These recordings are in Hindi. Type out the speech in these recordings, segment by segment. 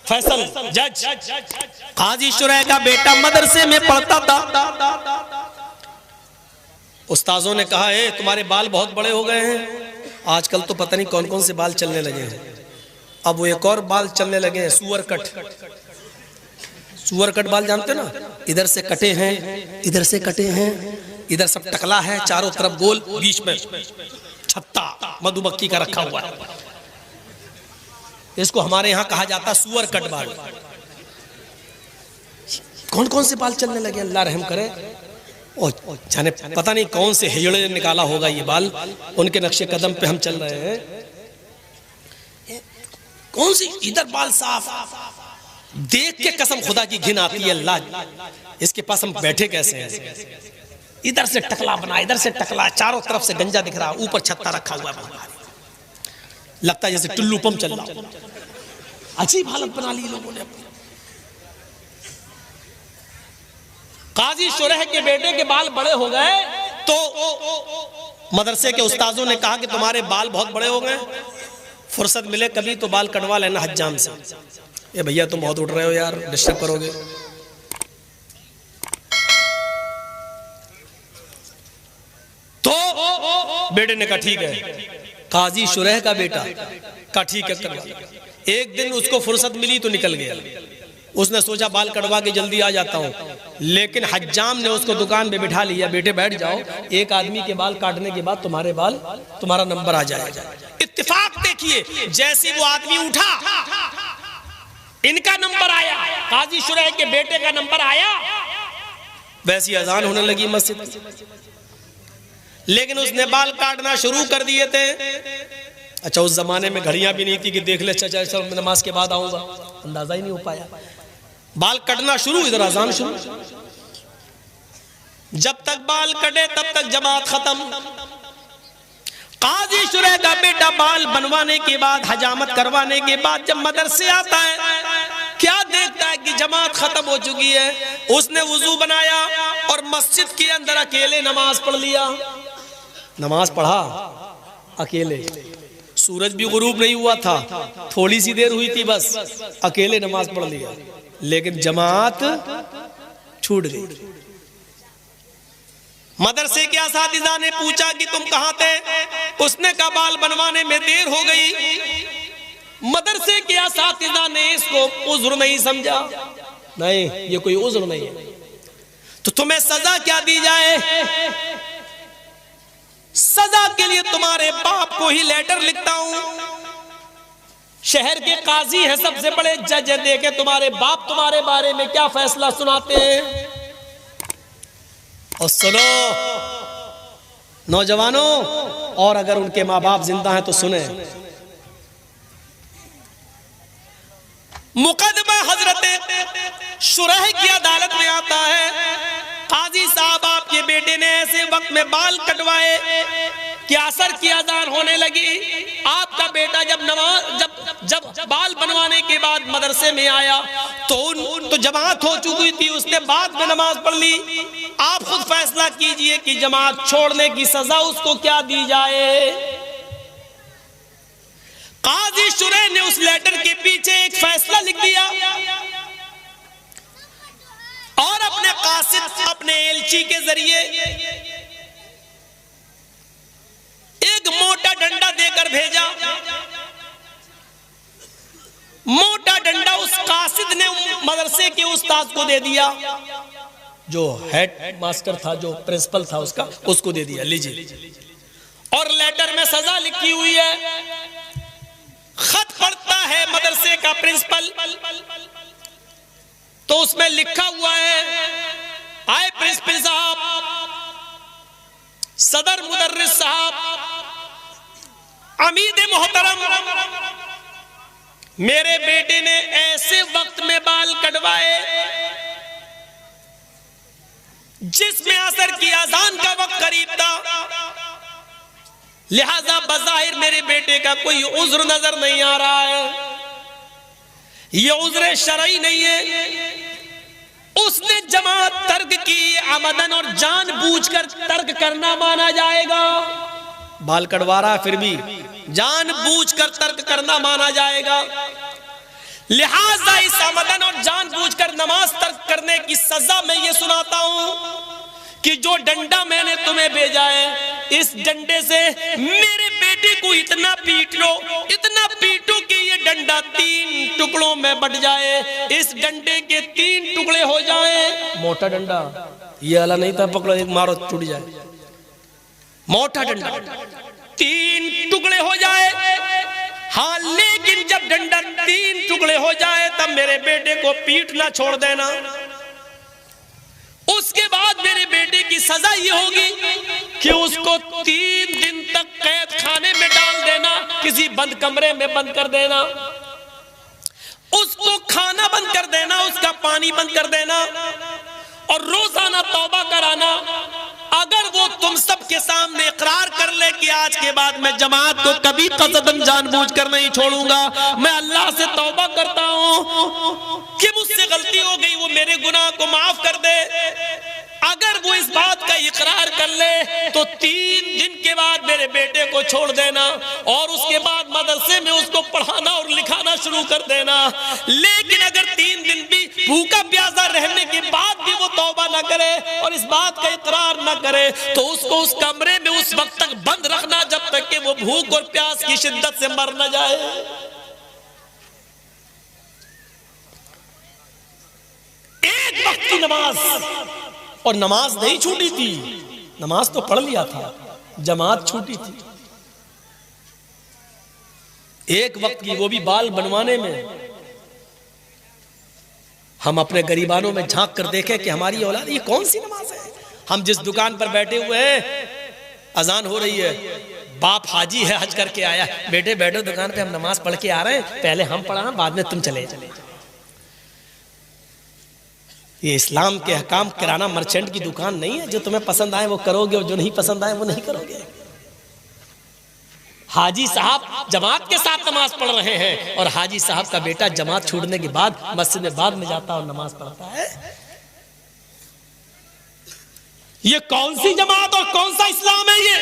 फैसल जज काजी शुरैह का बेटा मदरसे में पढ़ता था। उस्ताजों ने कहा है तुम्हारे बाल बहुत बड़े हो गए हैं। आजकल तो पता नहीं कौन कौन से बाल चलने लगे हैं। अब वो एक और बाल चलने लगे हैं, सुअर कट। सुअर कट बाल जानते ना, इधर से कटे हैं, इधर से कटे हैं, इधर सब टकला है, चारों तरफ गोल, बीच में छत्ता मधुमक्खी का रखा हुआ है। इसको हमारे यहाँ कहा जाता सुअर कट बाल। कौन कौन से बाल चलने लगे, अल्लाह रहम करे। जाने पता नहीं कौन से हिजड़े निकाला होगा ये बाल, उनके नक्शे कदम पे हम चल रहे हैं। कौन सी इधर बाल साफ, देख के कसम खुदा की घिन आती है, अल्लाह इसके पास हम बैठे कैसे हैं। इधर से टकला बना, इधर से टकला, चारों तरफ से गंजा दिख रहा, ऊपर छत्ता रखा हुआ है, लगता है जैसे टुल्लू पंप चल रहा। अजीब हालत बना ली लोगों ने अपनी। काजी शुरैह के बेटे के बाल बड़े हो गए तो मदरसे के उस्ताजों ने कहा कि तुम्हारे बाल बहुत बड़े हो गए, फुर्सत मिले कभी तो बाल कटवा लेना हज्जाम से। ये भैया तुम बहुत उठ रहे हो यार, डिस्टर्ब करोगे। तो बेटे ने कहा ठीक है। काजी शुरैह का बेटा कहा ठीक है करवा। एक दिन उसको फुर्सत मिली तो निकल गया। उसने सोचा बाल कटवा के जल्दी आ जाता हूं, लेकिन हज्जाम ने उसको दुकान पे बिठा लिया, बेटे बैठ जाओ, एक आदमी के बाल काटने के बाद तुम्हारे बाल, तुम्हारा नंबर आ जाएगा। इत्तेफाक देखिए, जैसे वो आदमी उठा इनका नंबर आया, काजी शुरैह के बेटे का नंबर आया, वैसी अजान होने लगी मस्जिद। लेकिन उसने बाल काटना शुरू कर दिए थे। अच्छा उस जमाने में घड़ियां भी नहीं थी कि देख ले चाचा चल नमाज के बाद आऊंगा, अंदाजा ही नहीं हो पाया। बाल कटना शुरू, इधर अजान शुरू। जब तक बाल कटे तब तक जमात खत्म। काजी शुरैह का बेटा बाल बनवाने के बाद, हजामत करवाने के बाद जब मदरसे आता है, क्या देखता है कि जमात खत्म हो चुकी है। उसने वुजू बनाया और मस्जिद के अंदर अकेले नमाज पढ़ लिया। नमाज पढ़ा अकेले, सूरज भी गुरूब नहीं हुआ था, थोड़ी सी देर हुई थी बस, अकेले नमाज पढ़ लिया, लेकिन जमात छूट गई। मदरसे के असातिज़ा ने पूछा कि तुम कहां थे। उसने कहा बाल बनवाने में देर हो गई। मदरसे के असातिज़ा ने इसको उज़्र नहीं समझा। नहीं ये कोई उज़्र नहीं है, तो तुम्हें सजा क्या दी जाए। सजा के लिए तुम्हारे बाप को ही लेटर लिखता हूं। शहर के काजी हैं, सबसे बड़े जज हैं, देखे तुम्हारे बाप तुम्हारे बारे में क्या फैसला सुनाते हैं। और सुनो नौजवानों, और अगर उनके माँ बाप जिंदा हैं तो सुने। मुकदमा हजरत शुरैह की अदालत में आता है। काजी साहब आपके बेटे ने ऐसे वक्त में बाल कटवाए कि असर की अजान होने लगी। आपका बेटा जब बाल बनवाने के बाद मदरसे में आया तो जमात हो चुकी थी, उसने बाद में नमाज पढ़ ली। आप खुद फैसला कीजिए कि जमात छोड़ने की सजा उसको क्या दी जाए। काजी शुरैह ने उस लेटर के पीछे एक फैसला लिख दिया और अपने कासिद, अपने एलची के जरिए एक मोटा डंडा देकर भेजा। मोटा डंडा उस कासिद ने मदरसे के उस्ताद को दे दिया, जो हेड मास्टर था, जो प्रिंसिपल था उसका, उसको दे दिया, लीजिए। और लेटर में सजा लिखी हुई है। खत पढ़ता है मदरसे का प्रिंसिपल, तो उसमें लिखा हुआ है, आए प्रिंसिपल साहब, सदर मुदर्रिस साहब, अमीद मोहतरम, मेरे बेटे ने ऐसे वक्त में बाल कटवाए जिसमें असर की अजान का वक्त करीब था, लिहाजा बज़ाहिर मेरे बेटे का कोई उज़्र नजर नहीं आ रहा है। ये उज़्र शरई नहीं है। उसने जमात तर्क की, अमदन और जानबूझकर तर्क करना माना जाएगा। बाल कटवा रहा फिर भी जानबूझकर तर्क करना माना जाएगा। लिहाजा इस आमदन और जानबूझकर नमाज तर्क करने की सजा मैं ये सुनाता हूं कि जो डंडा मैंने तुम्हें भेजा है, इस डंडे से मेरे बेटे को इतना पीटो कि ये डंडा 3 टुकड़ों में बट जाए, इस डंडे के 3 टुकड़े हो जाए। मोटा डंडा, ये वाला नहीं था पकड़ो एक मारो टूट जाए, मोटा डंडा 3 टुकड़े हो जाए। हाँ, लेकिन जब डंडा 3 टुकड़े हो जाए तब मेरे बेटे को पीटना छोड़ देना। उसके बाद मेरे बेटे की सजा ये होगी कि उसको 3 दिन तक कैद खाने में डाल देना, किसी बंद कमरे में बंद कर देना, उसको खाना बंद कर देना, उसका पानी बंद कर देना और रोजाना तौबा कराना। अगर वो तुम सबके सामने इकरार कर ले कि आज के बाद मैं जमात को कभी कसदन जानबूझकर नहीं छोड़ूंगा, मैं अल्लाह से तौबा करता हूं कि मुझसे गलती हो गई, वो मेरे गुनाह को माफ कर दे, अगर वो इस बात का इकरार कर ले तो 3 दिन के बाद मेरे बेटे को छोड़ देना और उसके बाद मदरसे में उसको पढ़ाना और लिखाना शुरू कर देना। लेकिन अगर 3 दिन भी भूखा प्यासा रहने के बाद भी वो तौबा ना करे और इस बात का इकरार ना करे तो उसको उस कमरे में उस वक्त तक बंद रखना जब तक कि वो भूख और प्यास की शिद्दत से मर न जाए। एक वक्त की नमाज, और नमाज नहीं छूटी थी, नमाज तो पढ़ लिया था, जमात छूटी थी। एक वक्त की, वो भी बाल बनवाने में। हम अपने गरीबानों में झांक कर देखें कि हमारी औलाद, ये कौन सी नमाज है। हम जिस दुकान पर बैठे हुए हैं, अजान हो रही है, बाप हाजी है, हज करके आया, बेटे बैठो दुकान पे, हम नमाज पढ़ के आ रहे हैं, पहले हम पढ़ा बाद में तुम चले। ये इस्लाम के हकाम किराना मर्चेंट की दुकान नहीं है, जो तुम्हें पसंद आए वो करोगे और जो नहीं पसंद आए वो नहीं करोगे। हाजी साहब जमात के साथ नमाज पढ़ रहे हैं और हाजी साहब का बेटा जमात छूटने के बाद मस्जिद में बाद में जाता और नमाज पढ़ता है। ये कौन सी जमात और कौन सा इस्लाम है ये?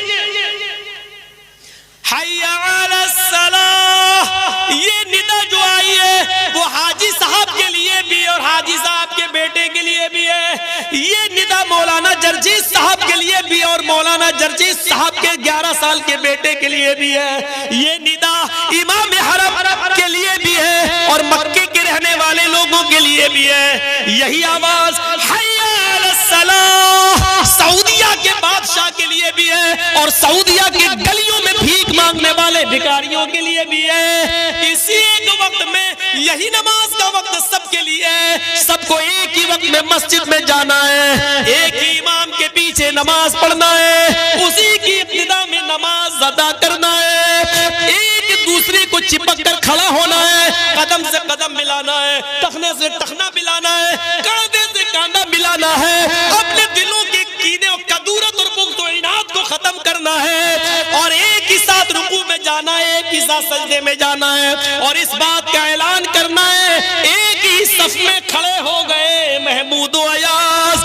हय्या अलस सलाह, ये निदा जो आई है वो हाजी साहब के लिए भी और हाजी साहब के बेटे के लिए भी है। ये निदा मौलाना जर्जीस साहब के लिए भी और मौलाना जर्जीस साहब के 11 साल के बेटे के लिए भी है। ये निदा इमाम हरम के लिए भी है और मक्के के रहने वाले लोगों के लिए भी है। यही आवाज हय्या अलस सलाह सऊदिया के बादशाह के लिए भी है और सऊदिया के गलियों में भीख मांगने वाले भिखारियों के लिए भी है। इसी एक वक्त में यही नमाज का वक्त सबके लिए है। सबको एक ही वक्त में मस्जिद में जाना है, एक ही इमाम के पीछे नमाज पढ़ना है, उसी की इब्तिदा में नमाज अदा करना है, एक दूसरे को चिपक कर खड़ा होना है, कदम से कदम मिलाना है, टखने से टखना मिलाना है, कांधे से कांधा मिलाना है, अपने दिलों के कीने और कदूरत और बुग़्ज़ और इनाद को खत्म करना है और एक ही साथ रुकू में जाना है, एक ही साथ सजदे में जाना है और इस बात का ऐलान करना है, एक ही सफ में खड़े हो गए महमूद व अयाज,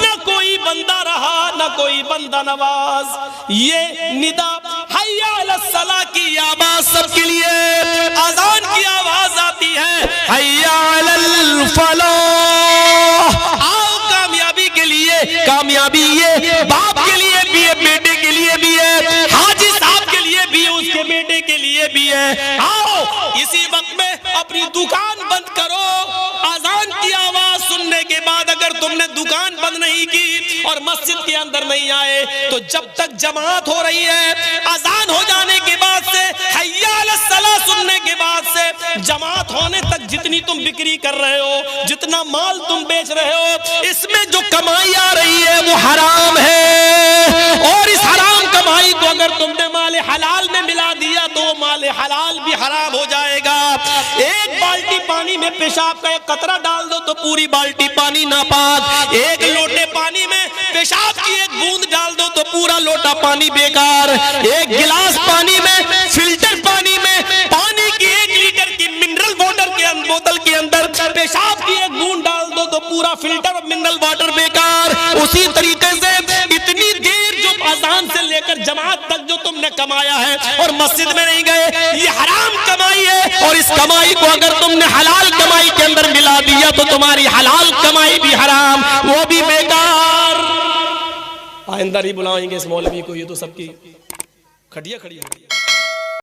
न कोई बंदा रहा न कोई बंदा नवाज। ये निदा हय्या अलस सलाह की आवाज सबके लिए, अजान की आवाज आती है हय्या अलल फलाह, आओ कामयाबी के लिए। कामयाबी ये बाप के लिए भी है, बेटे के लिए भी है, हाजी साहब के लिए भी है, उसके बेटे के लिए भी है। आओ इसी वक्त में अपनी दुकान बंद करो। अजान की आवाज सुनने के बाद अगर तुमने दुकान बंद नहीं की और मस्जिद के अंदर नहीं आए तो जब तक जमात हो रही है, अजान हो जाने के बाद से, हय्या अलस सलाह सुनने के बाद से जमात होने तक जितनी तुम बिक्री कर रहे हो, जितना माल तुम बेच रहे हो, इसमें जो कमाई आ रही है वो हराम है और इस हराम कमाई को अगर तुमने माले हलाल में मिला दिया तो वो माले हलाल भी हराम हो जाएगा। एक बाल्टी पानी में पेशाब का एक कतरा डाल दो तो पूरी बाल्टी पानी नापाक, एक लोटे पानी में पेशाब की एक बूंद डाल दो तो पूरा लोटा पानी बेकार, एक गिलास पानी में, फिल्टर पानी में, पानी की 1 लीटर की मिनरल वाटर के बोतल के अंदर पेशाब की एक बूंद डाल दो तो पूरा फिल्टर मिनरल वाटर बेकार। उसी तरीके से इतनी देर जो अजान से लेकर जमात तक जो तुमने कमाया है और मस्जिद में नहीं गए, ये हराम कमाई है। और इस कमाई को अगर तुमने हलाल कमाई के अंदर मिला दिया तो तुम्हारी हलाल कमाई भी हराम, वो भी बेकार। आइंदा नहीं बुलाएंगे इस मौलवी को, ये तो सबकी खटिया खड़ी हो गई।